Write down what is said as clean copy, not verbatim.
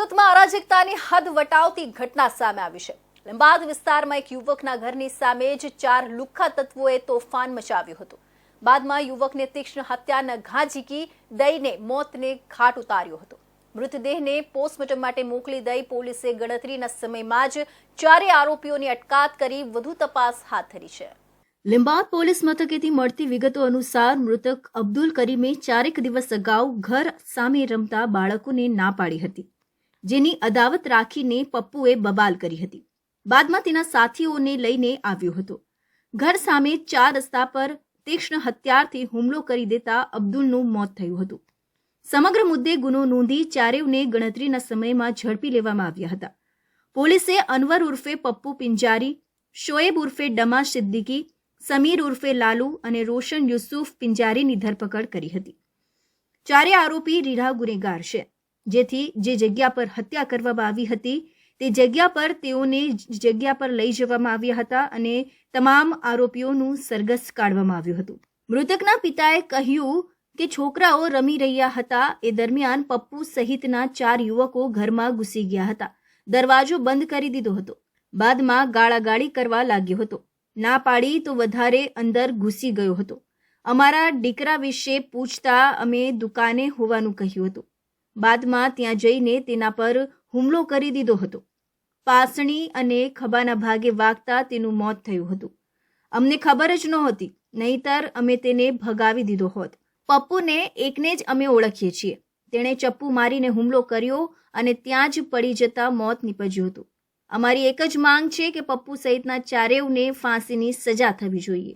સુરતમાં અરાજકતાની હદ વટાવતી ઘટના સામે આવી છે। લીંબાદ વિસ્તારમાં એક યુવકના ઘરની સામે જ 4 લુખ્ખા તત્વોએ તોફાન મચાવ્યું હતું। બાદમાં યુવકને તીક્ષ્ણ હત્યાના ઘા ઝીકી દઈને મોતને ઘાટ ઉતાર્યો હતો। મૃતદેહને પોસ્ટમોર્ટમ માટે મોકલી દઈ પોલીસે ગણતરીના સમયમાં જ 4 આરોપીઓની અટકાયત કરી વધુ તપાસ હાથ ધરી છે। લીંબાદ પોલીસ મથકેથી મળતી વિગતો અનુસાર મૃતક અબ્દુલ કરીમે 4 દિવસ અગાઉ ઘર સામે રમતા બાળકોને ના પાડી હતી, જેની અદાવત રાખીને પપ્પુએ બબાલ કરી હતી। બાદમાં તેના સાથીઓને લઈને આવ્યો હતો। ઘર સામે 4 રસ્તા પર તીક્ષ્ણ હથિયારથી હુમલો કરી દેતા અબ્દુલનું મોત થયું હતું। સમગ્ર મુદ્દે ગુનો નોંધી ચારેયને ગણતરીના સમયમાં ઝડપી લેવામાં આવ્યા હતા। પોલીસે અનવર ઉર્ફે પપ્પુ પિંજારી, શોએબ ઉર્ફે ડમા સિદ્દીકી, સમીર ઉર્ફે લાલુ અને રોશન યુસુફ પિંજારીની ધરપકડ કરી હતી। ચારે આરોપી રીઢા ગુનેગાર છે, જેથી જે જગ્યા પર હત્યા કરવામાં આવી હતી તે જગ્યા પર તેઓને જગ્યા પર લઈ જવામાં આવ્યા હતા અને તમામ આરોપીઓનું સરઘસ કાઢવામાં આવ્યું હતું। મૃતકના પિતાએ કહ્યું કે છોકરાઓ રમી રહ્યા હતા એ દરમિયાન પપ્પુ સહિતના 4 યુવકો ઘરમાં ઘૂસી ગયા હતા। દરવાજો બંધ કરી દીધો હતો। બાદમાં ગાળાગાળી કરવા લાગ્યો હતો। ના પાડી તો વધારે અંદર ઘૂસી ગયો હતો। અમારા દીકરા વિશે પૂછતા અમે દુકાને હોવાનું કહ્યું હતું। બાદમાં ત્યાં જઈને તેના પર હુમલો કરી દીધો હતો। પાસણી અને ખભાના ભાગે વાગતા તેનું મોત થયું હતું। અમને ખબર જ નહોતી, નહીતર અમે તેને ભગાવી દીધો હોત। પપ્પુને એકને જ અમે ઓળખીએ છીએ। તેણે ચપ્પુ મારીને હુમલો કર્યો અને ત્યાં જ પડી જતા મોત નીપજ્યું હતું। અમારી એક જ માંગ છે કે પપ્પુ સહિતના ચારેયને ફાંસીની સજા થવી જોઈએ।